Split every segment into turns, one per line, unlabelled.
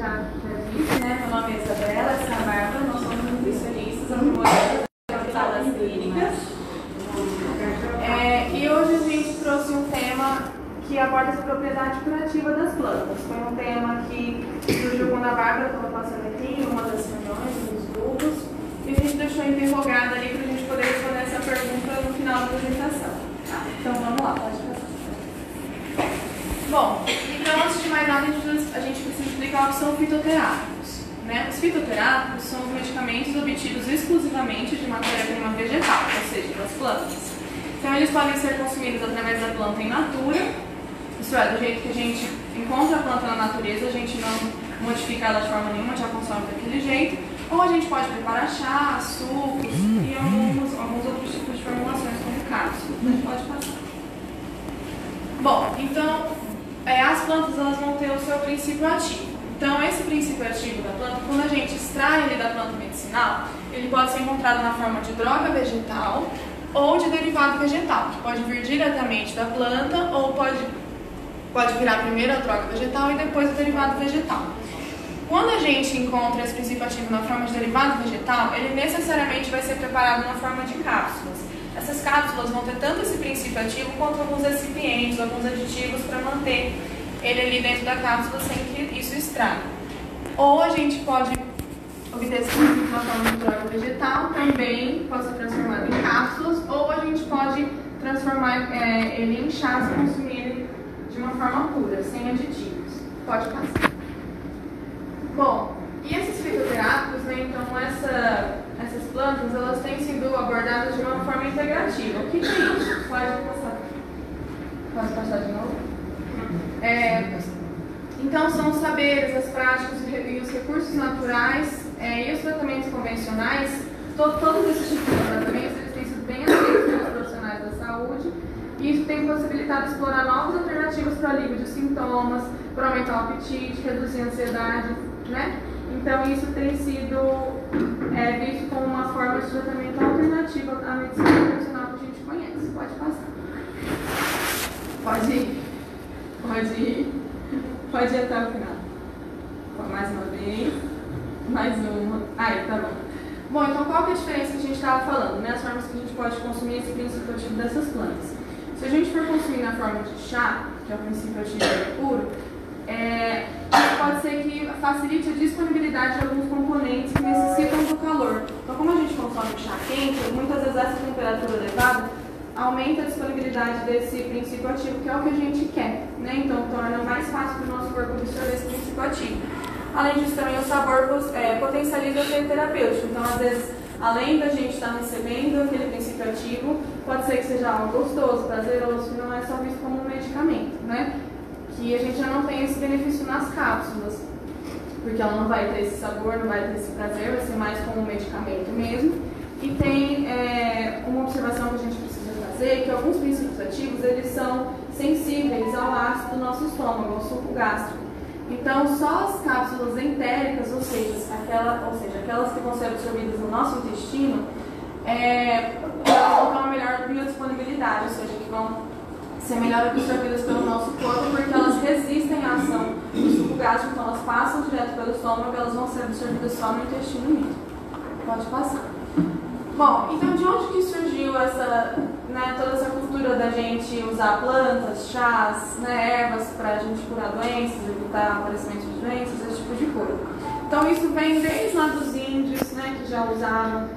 já disse, né? Meu nome é Isabela, essa é a Bárbara, nós somos nutricionistas, apromoradas das clínicas. E hoje a gente trouxe um tema que aborda a propriedade curativa das plantas. Foi um tema que surgiu quando a Bárbara estava passando aqui em uma das reuniões, nos grupos, e a gente deixou interrogada ali para a gente poder responder essa pergunta no final da apresentação. Então vamos lá, pode passar. Bom, então antes de mais nada a gente precisa explicar o que são fitoterápicos. Né? Os fitoterápicos são os medicamentos obtidos exclusivamente de matéria-prima vegetal, ou seja, das plantas. Então eles podem ser consumidos através da planta in natura, isso é, do jeito que a gente encontra a planta na natureza, a gente não modifica ela de forma nenhuma, já consome daquele jeito, ou a gente pode preparar chá, sucos e alguns outros tipos de formulações, como cápsulas. A gente pode passar. Bom, então as plantas elas vão ter o seu princípio ativo. Então esse princípio ativo da planta, quando a gente extrai ele da planta medicinal, ele pode ser encontrado na forma de droga vegetal ou de derivado vegetal, que pode vir diretamente da planta ou pode virar primeiro a droga vegetal e depois o derivado vegetal. Quando a gente encontra esse princípio ativo na forma de derivado vegetal, ele necessariamente vai ser preparado na forma de cápsulas. Essas cápsulas vão ter tanto esse princípio ativo quanto alguns recipientes, alguns aditivos para manter ele ali dentro da cápsula sem que isso estrague. Ou a gente pode obter esse princípio na forma de droga vegetal, também pode ser transformado em cápsulas, ou a gente pode transformar ele em chás e consumir ele de uma forma pura, sem aditivos. Pode passar. Bom, e esses fitoterápicos, né, então essas plantas, elas têm sido abordadas de uma forma integrativa. O que é isso? Pode passar. Pode passar de novo? Então são os saberes, as práticas e os recursos naturais e os tratamentos convencionais, todos esses tipos de tratamentos, eles têm sido bem aceitos pelos profissionais da saúde, e isso tem possibilitado explorar novas alternativas para alívio de sintomas, para aumentar o apetite, reduzir a ansiedade, né? Então isso tem sido visto como uma forma de tratamento alternativa à medicina convencional que a gente conhece. Pode passar. Pode ir até o final. Mais uma vez. Mais uma. Aí, tá bom. Bom, então qual que é a diferença que a gente estava falando, né? As formas que a gente pode consumir esse princípio ativo dessas plantas. Se a gente for consumir na forma de chá, que é o princípio ativo puro, pode ser que facilite a disponibilidade de alguns componentes que necessitam do calor. Então, como a gente consome chá quente, muitas vezes essa temperatura elevada aumenta a disponibilidade desse princípio ativo, que é o que a gente quer, né? Então torna mais fácil para o nosso corpo absorver esse princípio ativo. Além disso, também o sabor potencializa o efeito terapêutico. Então, às vezes, além da gente estar recebendo aquele princípio ativo, pode ser que seja algo gostoso, prazeroso, que não é só visto como um medicamento, né? Que a gente já não tem esse benefício nas cápsulas, porque ela não vai ter esse sabor, não vai ter esse prazer, vai ser mais como um medicamento mesmo. E tem uma observação que a gente precisa fazer, que alguns princípios ativos, eles são sensíveis ao ácido do nosso estômago, ao suco gástrico. Então, só as cápsulas entéricas, ou seja, aquelas que vão ser absorvidas no nosso intestino, elas vão ter uma melhor biodisponibilidade, ou seja, que vão ser melhor absorvidas pelo nosso corpo, porque elas resistem à ação do suco gástrico, então elas passam direto pelo estômago, elas vão ser absorvidas só no intestino mesmo. Pode passar. Bom, então de onde que surgiu toda essa cultura da gente usar plantas, chás, ervas para a gente curar doenças, evitar aparecimento de doenças, esse tipo de coisa? Então isso vem desde lá dos índios, que já usavam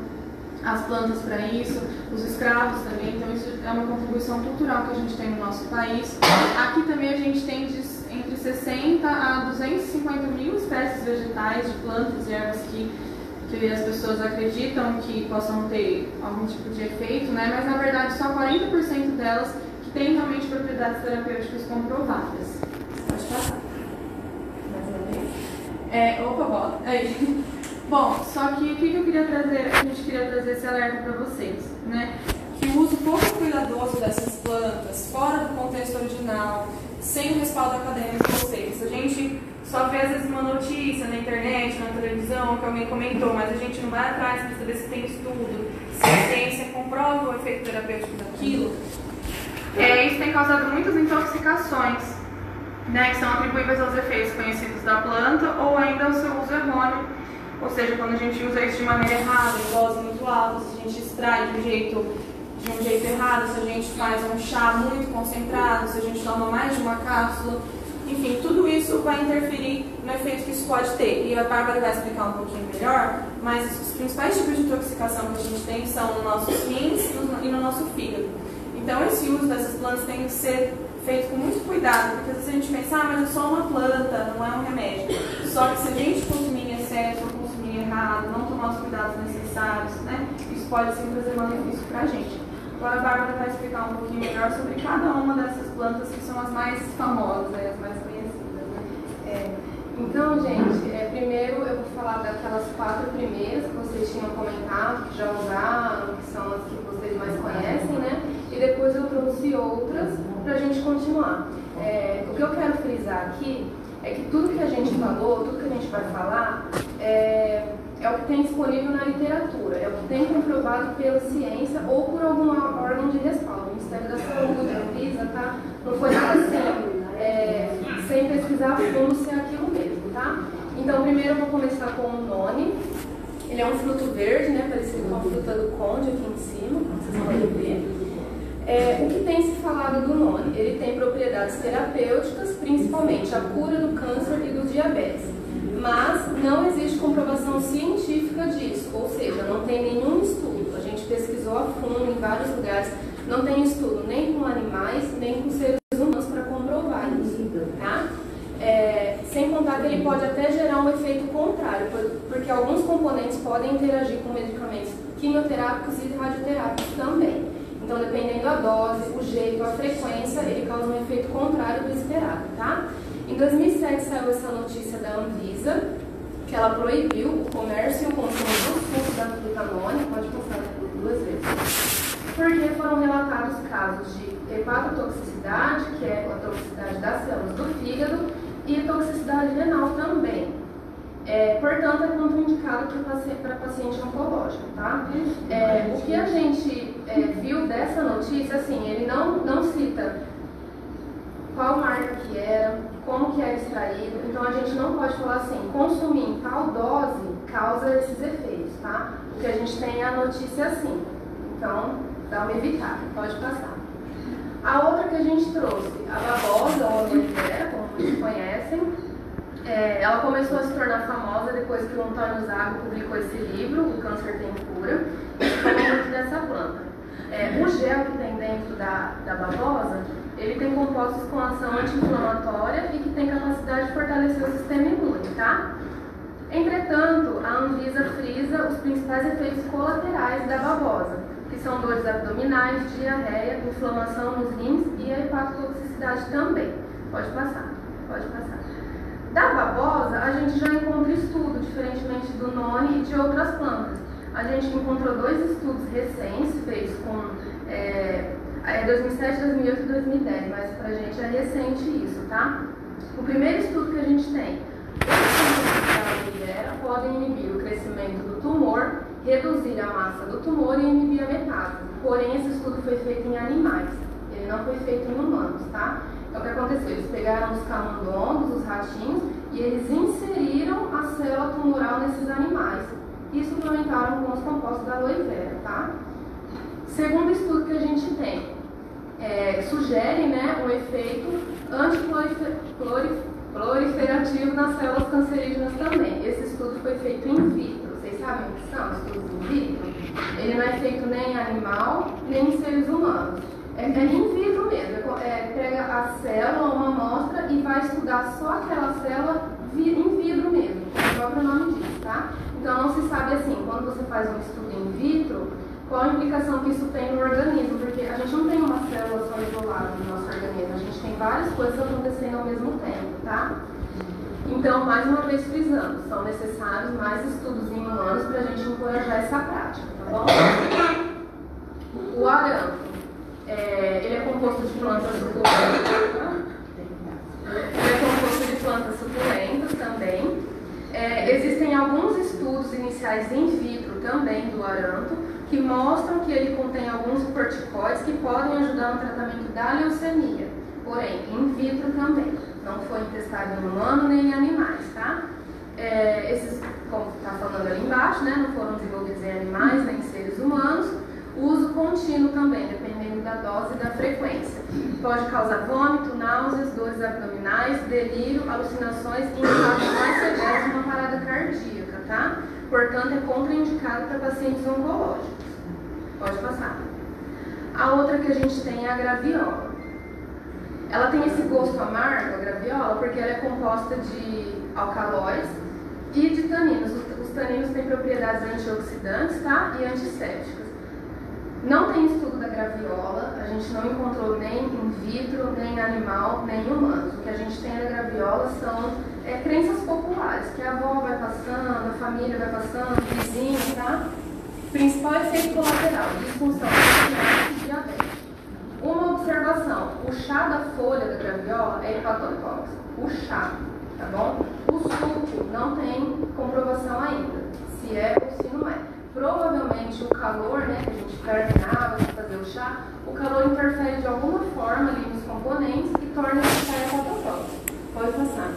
as plantas para isso, os escravos também, então isso é uma contribuição cultural que a gente tem no nosso país. Aqui também a gente tem entre 60 a 250 mil espécies vegetais, de plantas e ervas que as pessoas acreditam que possam ter algum tipo de efeito, mas na verdade só 40% delas que têm realmente propriedades terapêuticas comprovadas. Pode passar. Mais uma vez. Volta. Aí. Bom, só que o que eu queria trazer, a gente queria trazer esse alerta para vocês, que o uso pouco cuidadoso dessas plantas, fora do contexto original, sem o respaldo acadêmico, ou seja, a gente só vê às vezes uma notícia na internet, na televisão, que alguém comentou, mas a gente não vai atrás para saber se tem estudo, se a ciência comprova o efeito terapêutico daquilo. Isso tem causado muitas intoxicações, que são atribuíveis aos efeitos conhecidos da planta ou ainda Ou seja, quando a gente usa isso de maneira errada, em doses muito altas, se a gente extrai de um jeito errado, se a gente faz um chá muito concentrado, se a gente toma mais de uma cápsula, enfim, tudo isso vai interferir no efeito que isso pode ter. E a Bárbara vai explicar um pouquinho melhor, mas os principais tipos de intoxicação que a gente tem são nos nossos rins e no nosso fígado. Então, esse uso dessas plantas tem que ser feito com muito cuidado, porque às vezes a gente pensa, mas é só uma planta, não é um remédio. Só que se a gente consumir em excesso ou consumir errado, não tomar os cuidados necessários, né, isso pode sim trazer malefício para a gente. Agora a Bárbara vai explicar um pouquinho melhor sobre cada uma dessas plantas que são as mais famosas, as mais conhecidas. Né?
Então, gente, primeiro eu vou falar daquelas 4 primeiras que vocês tinham comentado, que já usaram, que são as que vocês mais conhecem, né? E depois eu trouxe outras para a gente continuar. O que eu quero frisar aqui é que tudo que a gente falou, tudo que a gente vai falar, é o que tem disponível na literatura, é o que tem comprovado pela ciência ou por algum órgão de respaldo, Ministério da Saúde, Anvisa, tá? Não foi nada assim, sem pesquisar a fundo se é aquilo mesmo, tá? Então, primeiro eu vou começar com o noni. Ele é um fruto verde, né, parecido com a fruta do conde aqui em cima, vocês podem ver. O que tem se falado do noni? Ele tem propriedades terapêuticas, principalmente a cura do câncer e do diabetes. Mas não existe comprovação científica disso, ou seja, não tem nenhum estudo. A gente pesquisou a fundo em vários lugares, não tem estudo nem com animais, nem com seres humanos para comprovar isso, tá? Sem contar que ele pode até gerar um efeito contrário, porque alguns componentes podem interagir com medicamentos quimioterápicos e radioterápicos também. Então, dependendo da dose, o jeito, a frequência, ele causa um efeito contrário do esperado, tá? Em 2007 saiu essa notícia da Anvisa, que ela proibiu o comércio e o consumo dos sucos da fruta noni, pode passar 2 vezes, porque foram relatados casos de hepatotoxicidade, que é a toxicidade das células do fígado, e toxicidade renal também. Portanto, é contraindicado para paciente oncológico, tá? O que a gente viu dessa notícia, assim, ele não cita qual marca que era, como que era extraído, então a gente não pode falar assim, consumir em tal dose causa esses efeitos, tá? O que a gente tem é a notícia assim, então dá uma evitada, pode passar. A outra que a gente trouxe, a babosa ou aloe vera, como vocês conhecem, ela começou a se tornar famosa depois que o Antônio Zago publicou esse livro, O Câncer Tem Cura, e falou muito dessa planta. O gel que tem dentro da babosa, ele tem compostos com ação anti-inflamatória e que tem capacidade de fortalecer o sistema imune, tá? Entretanto, a Anvisa frisa os principais efeitos colaterais da babosa, que são dores abdominais, diarreia, inflamação nos rins e a hepatotoxicidade também. Pode passar, pode passar. Da babosa, a gente já encontra estudo, diferentemente do noni e de outras plantas. A gente encontrou 2 estudos recentes, feitos com 2007, 2008 e 2010, mas pra gente é recente isso, tá? O primeiro estudo que a gente tem, os podem inibir o crescimento do tumor, reduzir a massa do tumor e inibir a metástase. Porém, esse estudo foi feito em animais, ele não foi feito em humanos, tá? Então, o que aconteceu? Eles pegaram os camundongos, os ratinhos, e eles inseriram a célula tumoral nesses animais e suplementaram com os compostos da aloe vera, tá? Segundo estudo que a gente tem, sugere, né, um efeito antiproliferativo nas células cancerígenas também. Esse estudo foi feito in vitro. Vocês sabem o que são estudos in vitro? Ele não é feito nem em animal, nem em seres humanos. É in vitro mesmo. Pega a célula, uma amostra, e vai estudar só aquela célula in vitro mesmo. O próprio nome diz, tá? Então não se sabe assim, quando você faz um estudo in vitro, qual a implicação que isso tem no organismo, porque a gente não tem uma célula só isolada no nosso organismo, a gente tem várias coisas acontecendo ao mesmo tempo, tá? Então, mais uma vez frisando, são necessários mais estudos em humanos para a gente encorajar essa prática, tá bom? O aranto, ele é composto de plantas suculentas, também. Existem alguns estudos iniciais in vitro também do aranto, que mostram que ele contém alguns corticoides que podem ajudar no tratamento da leucemia, porém, in vitro também. Não foi testado em humano nem em animais, tá? Como está falando abaixo, né, não foram desenvolvidos em animais nem em seres humanos. O uso contínuo também, dependendo da dose e da frequência. Pode causar vômito, náuseas, dores abdominais, delírio, alucinações e, em casos mais severos, uma parada cardíaca, tá? Portanto, é contraindicado para pacientes oncológicos. Pode passar. A outra que a gente tem é a graviola. Ela tem esse gosto amargo, a graviola, porque ela é composta de alcaloides e de taninos. Os taninos têm propriedades antioxidantes, tá? E antissépticas. Não tem estudo da graviola, a gente não encontrou nem in vitro, nem animal, nem humanos. O que a gente tem da graviola são crenças populares, que a avó vai passando, a família vai passando, o vizinho, tá? Principal efeito colateral, disfunção renal e diabetes. Uma observação, o chá da folha da graviola é hepatotóxico. O chá, tá bom? O suco não tem comprovação ainda, se é ou se não é. Provavelmente o calor, né, que a gente ferve na água para fazer o chá, o calor interfere de alguma forma ali nos componentes e torna esse chá hepatotóxico. Pode passar.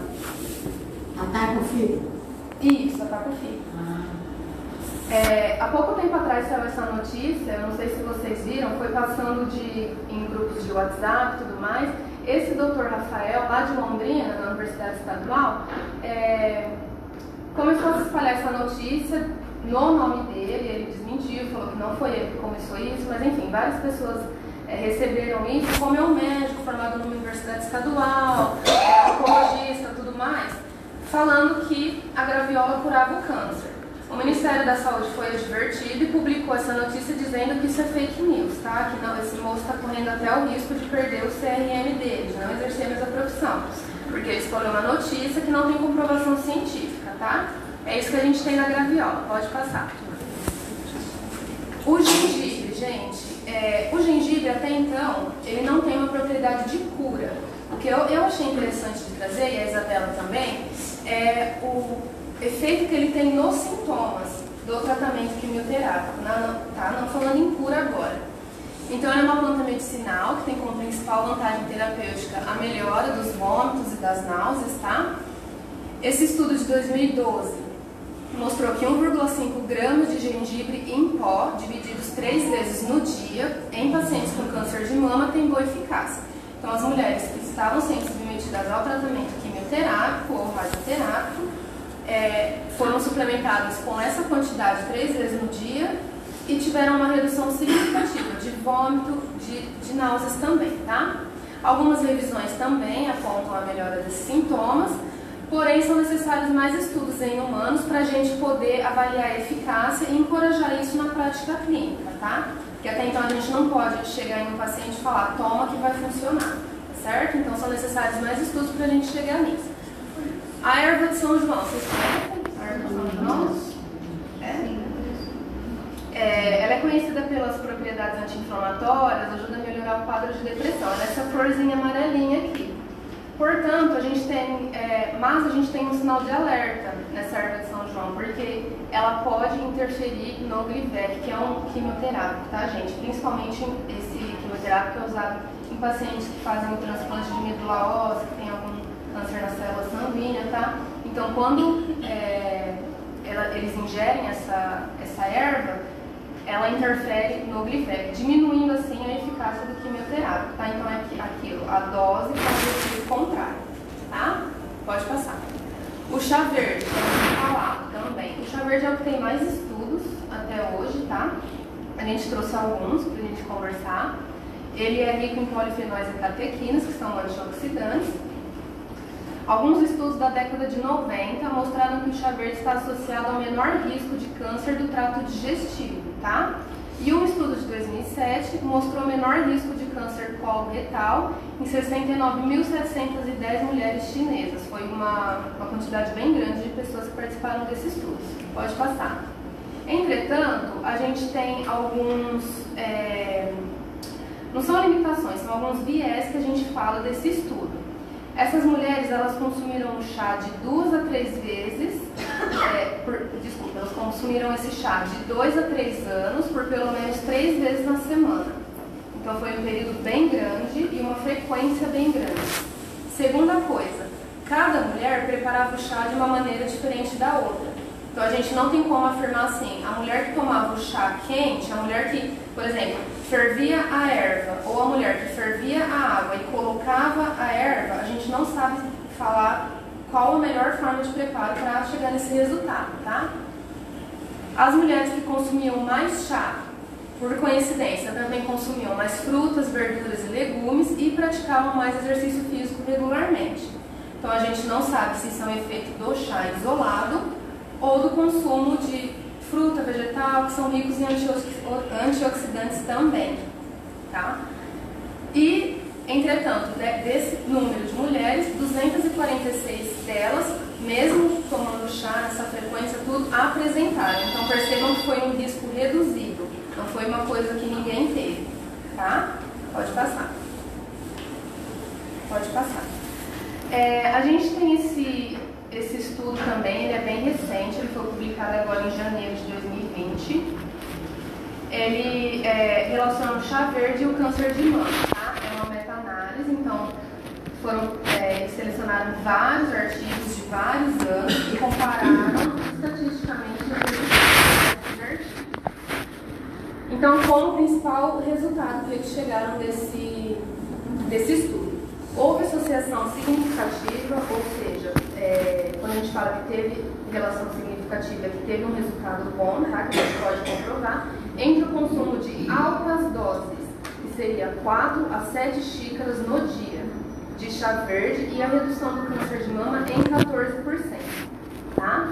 Ataca o filho?
Isso, ataca o filho. Há pouco tempo atrás saiu essa notícia, eu não sei se vocês viram, foi passando em grupos de WhatsApp e tudo mais. Esse doutor Rafael, lá de Londrina, na Universidade Estadual, começou a se espalhar essa notícia no nome dele, ele desmentiu, falou que não foi ele que começou isso, mas enfim, várias pessoas receberam isso, como é um médico formado numa universidade estadual, oncologista, tudo mais, falando que a graviola curava o câncer. O Ministério da Saúde foi advertido e publicou essa notícia dizendo que isso é fake news, tá? Que não, esse moço está correndo até o risco de perder o CRM dele, de não exercer mais a profissão, porque ele escolheu uma notícia que não tem comprovação científica, tá? É isso que a gente tem na graviola, pode passar. O gengibre, gente, o gengibre até então, ele não tem uma propriedade de cura. O que eu achei interessante de trazer, e a Isabela também, é o efeito que ele tem nos sintomas do tratamento quimioterápico, não falando em cura agora. Então, ele é uma planta medicinal que tem como principal vantagem terapêutica a melhora dos vômitos e das náuseas, tá? Esse estudo de 2012 mostrou que 1,5 gramas de gengibre em pó, divididos 3 vezes no dia, em pacientes com câncer de mama, tem boa eficácia. Então, as mulheres que estavam sendo submetidas ao tratamento quimioterápico ou radioterápico foram suplementadas com essa quantidade 3 vezes no dia e tiveram uma redução significativa de vômito, de náuseas também, tá? Algumas revisões também apontam a melhora desses sintomas, porém são necessários mais estudos em humanos para a gente poder avaliar a eficácia e encorajar isso na prática clínica, tá? Porque até então a gente não pode chegar em um paciente e falar, toma que vai funcionar, certo? Então são necessários mais estudos para a gente chegar nisso. A erva de São João, vocês conhecem? A erva de São João? Ela é conhecida pelas propriedades anti-inflamatórias, ajuda a melhorar o quadro de depressão. Ela é essa florzinha amarelinha aqui. Portanto, a gente tem um sinal de alerta nessa erva de São João, porque ela pode interferir no Glivec, que é um quimioterápico, tá, gente? Principalmente esse quimioterápico é usado em pacientes que fazem o transplante de medula óssea, que tem algum câncer na célula sanguínea, tá? Então, quando eles ingerem essa erva, ela interfere no Glivec, diminuindo assim a eficácia do quimioterápico, tá? Então é aquilo, a dose faz o contrário, tá? Pode passar. O chá verde, vamos falar também. O chá verde é o que tem mais estudos até hoje, tá? A gente trouxe alguns pra gente conversar. Ele é rico em polifenóis e catequinas, que são antioxidantes. Alguns estudos da década de 90 mostraram que o chá verde está associado ao menor risco de câncer do trato digestivo, tá? E um estudo de 2007 mostrou menor risco de câncer coloretal em 69.710 mulheres chinesas. Foi uma quantidade bem grande de pessoas que participaram desse estudo. Pode passar. Entretanto, a gente tem alguns... não são limitações, são alguns viés que a gente fala desse estudo. Essas mulheres, elas consumiram o chá de 2 a 3 vezes, elas consumiram esse chá de 2 a 3 anos por pelo menos 3 vezes na semana. Então foi um período bem grande e uma frequência bem grande. Segunda coisa, cada mulher preparava o chá de uma maneira diferente da outra. Então a gente não tem como afirmar assim, a mulher que tomava o chá quente, a mulher que, por exemplo, fervia a erva, ou a mulher que fervia a água e colocava a erva, a gente não sabe falar qual a melhor forma de preparo para chegar nesse resultado, tá? As mulheres que consumiam mais chá, por coincidência, também consumiam mais frutas, verduras e legumes e praticavam mais exercício físico regularmente. Então a gente não sabe se isso é um efeito do chá isolado ou do consumo de fruta, vegetal, que são ricos em antioxidantes também, tá? E, entretanto, né, desse número de mulheres, 246 delas, mesmo tomando chá nessa frequência, tudo apresentaram. Então percebam que foi um risco reduzido, não foi uma coisa que ninguém teve, tá? Pode passar. Pode passar. A gente tem esse estudo também, ele é bem recente, ele foi publicado agora em janeiro de 2020. Ele relaciona o chá verde e o câncer de mama, tá? É uma meta-análise, então eles selecionaram vários artigos de vários anos e compararam estatisticamente os resultados dos artigos. Então, qual o principal resultado que eles chegaram desse estudo? Houve associação significativa, ou seja, quando a gente fala que teve relação significativa, que teve um resultado bom, tá? Que a gente pode comprovar, entre o consumo de altas doses, que seria 4 a 7 xícaras no dia, de chá verde, e a redução do câncer de mama em 14%, tá?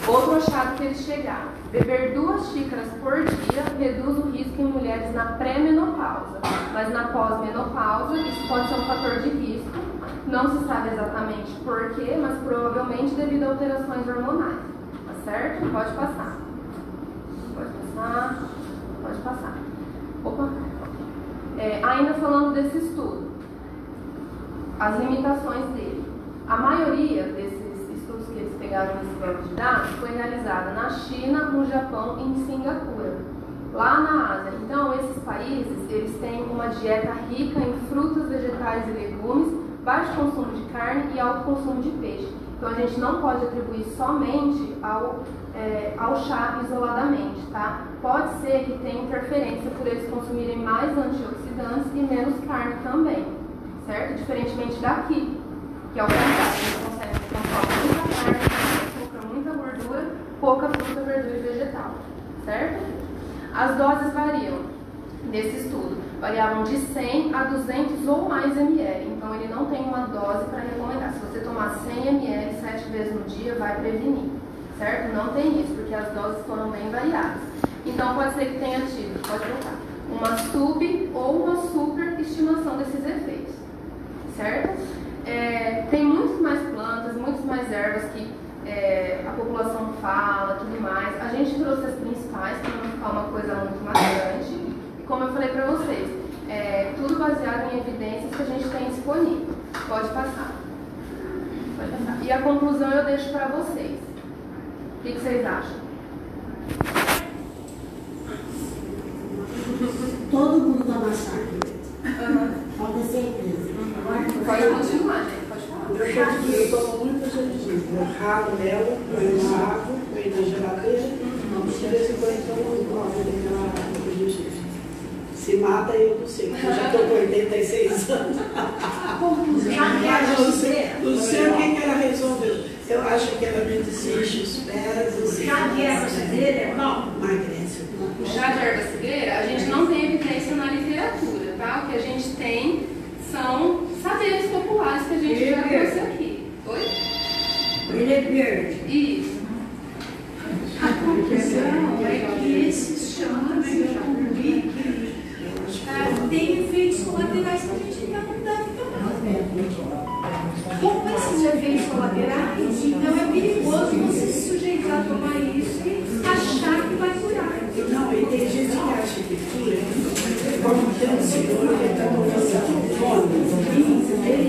Outro achado que eles chegaram: beber 2 xícaras por dia reduz o risco em mulheres na pré-menopausa, mas na pós-menopausa isso pode ser um fator de risco. Não se sabe exatamente por quê, mas provavelmente devido a alterações hormonais, tá certo? Pode passar. Pode passar. Pode passar. Opa. Ainda falando desse estudo, as limitações dele. A maioria desses estudos que eles pegaram nesse banco de dados foi realizada na China, no Japão e em Singapura, lá na Ásia. Então, esses países, eles têm uma dieta rica em frutas, vegetais e legumes, baixo consumo de carne e alto consumo de peixe. Então, a gente não pode atribuir somente ao chá isoladamente, tá? Pode ser que tenha interferência por eles consumirem mais antioxidantes e menos carne também, certo? Diferentemente daqui, que é o contrário, eles conseguem consumir muita carne, açúcar, muita gordura, pouca fruta, verdura e vegetal, certo? As doses variam, nesse estudo, variavam de 100 a 200 ou mais ml, então ele não tem uma dose para recomendar. Se você tomar 100 ml 7 vezes no dia, vai prevenir, certo? Não tem isso, porque as doses foram bem variadas. Então pode ser que tenha tido, pode botar, uma sub ou uma super estimação desses efeitos, certo? Tem muitas mais plantas, muitas mais ervas que a população fala, tudo mais. A gente trouxe as principais para não ficar uma coisa muito maçante. E como eu falei para vocês, tudo baseado em evidências que a gente tem disponível. Pode passar. Pode passar. E a conclusão eu deixo para vocês. O que vocês acham?
Todo mundo toma chá. Pode ter certeza.
Pode continuar, gente. Pode falar.
Eu tomo muita gengibre. Eu ralo ela, eu lavo, põe na geladeira. De vez em quando eu tomo um copo daquela água de gengibre. Se mata, eu não sei, porque eu já estou com 86 anos. Não sei o que ela resolveu. Eu acho que ela me desiste os pés.
O chá de erva cidreira é bom?
Emagrece.
O chá de erva cidreira, a gente não tem evidência na literatura, tá? O que a gente tem são saberes populares que a gente já trouxe aqui. Oi?
Ele é verde.
Isso.
A conclusão é que esses chás eu ouvi que tem efeitos colaterais que a gente não deve tomar. Com esses efeitos colaterais, então é perigoso você se sujeitar a tomar isso e achar que vai curar.
Não, e tem gente que acha que cura. Como tem um senhor que está tomando fome. Ele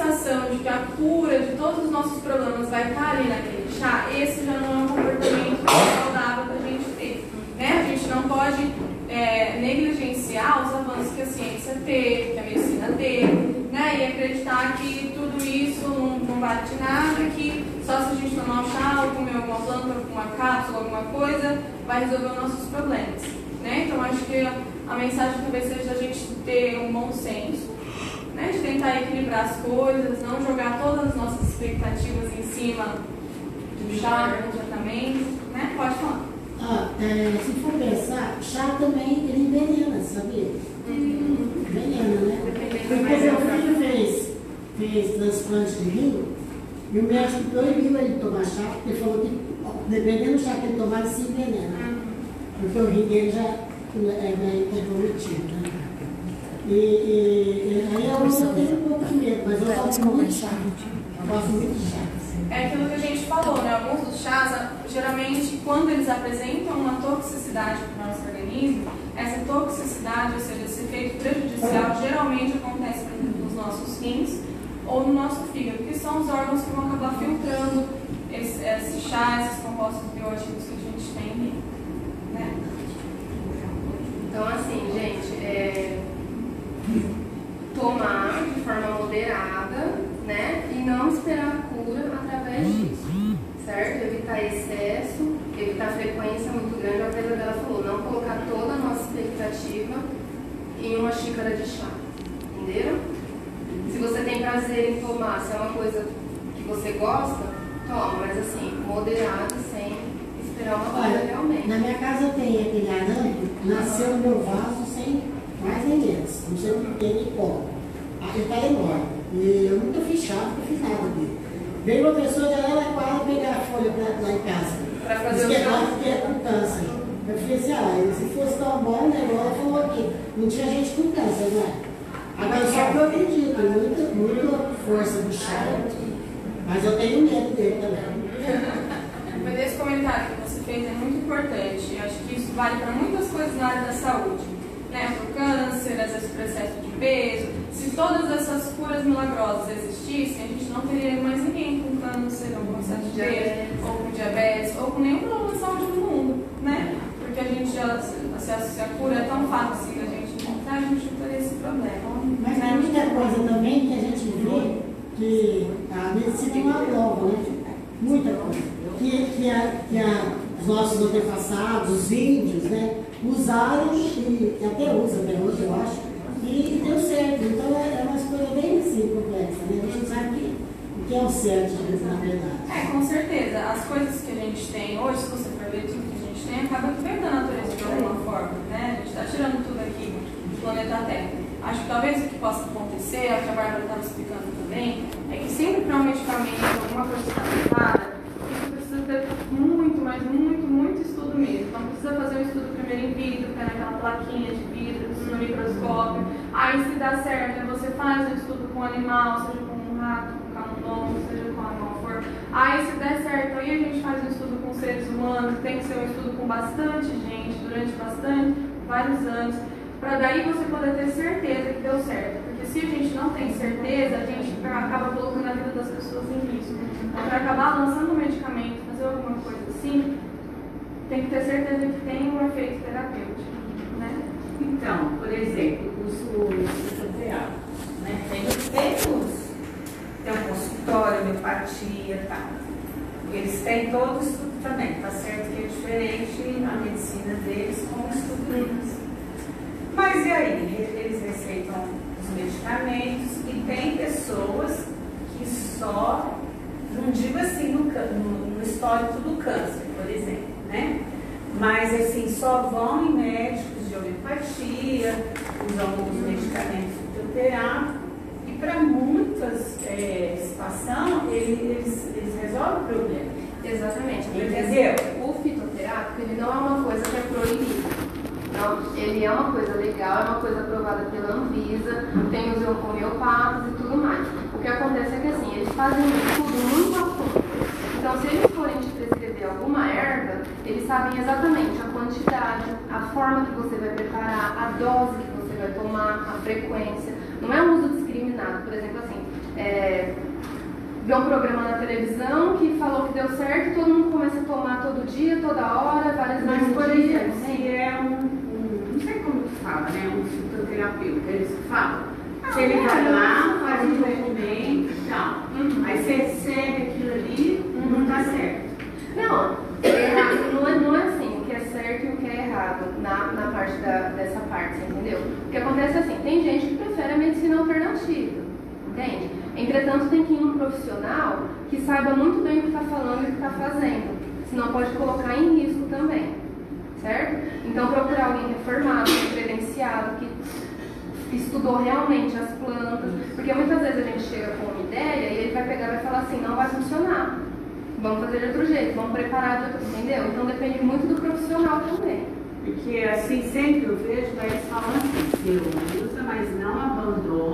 sensação de que a cura de todos os nossos problemas vai estar ali naquele chá, esse já não é um comportamento saudável para a gente ter. Né? A gente não pode negligenciar os avanços que a ciência teve, que a medicina teve, né? E acreditar que tudo isso não vale de nada, que só se a gente tomar um chá ou comer alguma planta, alguma cápsula, alguma coisa, vai resolver os nossos problemas. Né? Então acho que a mensagem talvez seja a gente ter um bom senso, né? De tentar equilibrar as coisas, não jogar todas as nossas expectativas em cima do chá, do tratamento, né? Pode falar.
Se for pensar, chá também ele envenena, sabia? Envenena, né? Porque meu filho fez transplante de rim e o médico proibiu ele de tomar chá, porque ele falou que dependendo do chá que ele tomar, ele se envenena. Porque o rim dele já é bem comprometido, né? E aí eu tenho um pouco de medo, mas eu gosto muito de chá. Eu gosto muito de chá.
É aquilo que a gente falou, né? Alguns dos chás, geralmente, quando eles apresentam uma toxicidade para o nosso organismo, essa toxicidade, ou seja, esse efeito prejudicial, geralmente acontece nos nossos rins ou no nosso fígado, que são os órgãos que vão acabar filtrando esse chá, esses compostos bioativos que a gente tem ali, né?
Então, assim, gente, tomar de forma moderada, né? E não esperar a cura através disso, certo? Evitar excesso, evitar frequência muito grande. A Pedra dela falou, não colocar toda a nossa expectativa em uma xícara de chá, entenderam? Se você tem prazer em tomar, se é uma coisa que você gosta, toma, mas assim, moderado, sem esperar uma coisa realmente.
Na minha casa tem aquele arame, nasceu no meu vaso sem mais nem menos, não sei o que ele come. Ele está enorme. E eu nunca fiz chá, nunca fiz nada dele. Veio uma pessoa de Araraquara pegar a folha lá em casa.
Para fazer o chá?
Que é com câncer. Eu falei assim, se fosse tão bom, né? Igual ela falou aqui, não tinha gente com câncer, não é? Agora só que eu acredito, muita força do chá, mas eu tenho medo dele também.
Mas esse comentário que você fez é muito importante. Eu acho que isso vale para muitas coisas na área da saúde. Né? Para o câncer, às vezes para excesso de peso. Se todas essas curas milagrosas existissem, a gente não teria mais ninguém com câncer, ou com excesso de peso, ou com diabetes, ou com nenhum problema de saúde no mundo, né? Porque a gente já, se a cura é tão fácil assim da gente encontrar, a gente não teria esse problema.
Mas tem muita coisa também que a gente vê que a medicina é uma prova, né? Muita coisa. Que os nossos antepassados, os índios, né? Usaram e até usam até hoje, eu acho, e deu certo. Então é uma coisa bem assim, complexa, né? A gente sabe o que é o certo, na verdade.
Com certeza. As coisas que a gente tem hoje, se você for ver tudo que a gente tem, acaba que veio da natureza de alguma forma, né? A gente está tirando tudo aqui do planeta Terra. Acho que talvez o que possa acontecer, é o que a Bárbara estava explicando também, é que sempre para um medicamento, alguma coisa está tratada, isso precisa ter muito, mas muito estudo mesmo. Então precisa fazer um estudo primeiro in vitro, que é naquela plaquinha de vidro, no microscópio. Aí se dá certo, você faz um estudo com um animal, seja com um rato, com um camundongo, seja com animal for. Aí se der certo, aí a gente faz um estudo com seres humanos, tem que ser um estudo com bastante gente, durante vários anos, para daí você poder ter certeza que deu certo. Porque se a gente não tem certeza, a gente acaba colocando a vida das pessoas em risco. Então, para acabar lançando um medicamento, fazer alguma coisa assim, tem que ter certeza que tem um efeito terapêutico, né?
Então, por exemplo, os fisioterapeutas, né? Tem um consultório, homeopatia e tal. Eles têm todo o estudo também, tá certo que é diferente a medicina deles com o estudo deles. Mas e aí? Eles receitam os medicamentos e tem pessoas que só, não digo assim no histórico do câncer, por exemplo, né? Mas assim, só vão em médicos de homeopatia, usam alguns medicamentos fitoterápicos e para muitas situações eles resolvem o problema.
Exatamente.
Entendeu?
O fitoterápico, ele não é uma coisa que é proibida. Não, ele é uma coisa legal, é uma coisa aprovada pela Anvisa, tem os homeopatas e tudo mais. O que acontece é que assim, eles fazem um estudo muito a fundo. Então, se eles forem te prescrever alguma erva, eles sabem exatamente a quantidade, a forma que você vai preparar, a dose que você vai tomar, a frequência. Não é um uso discriminado. Por exemplo, assim, vê um programa na televisão que falou que deu certo, todo mundo começa a tomar todo dia, toda hora, várias vezes por dia.
Se é não sei como que fala, né? Um fitoterapeuta, eles falam. Se ele vai lá, faz um documento e tal. Aí você segue aquilo ali, não dá certo.
Não, não é assim, o que é certo e o que é errado na parte dessa parte, você entendeu? O que acontece é assim, tem gente que prefere a medicina alternativa, entende? Entretanto, tem que ir num profissional que saiba muito bem o que está falando e o que está fazendo, senão pode colocar em risco também, certo? Então, procurar alguém que é formado, que é credenciado, que estudou realmente as plantas, porque muitas vezes a gente chega com uma ideia e ele vai pegar e vai falar assim, não vai funcionar, vamos fazer de outro jeito, vamos preparar de outro, entendeu? Então depende muito do profissional também.
Porque assim, sempre eu vejo eles falando assim, você usa, mas não abandona.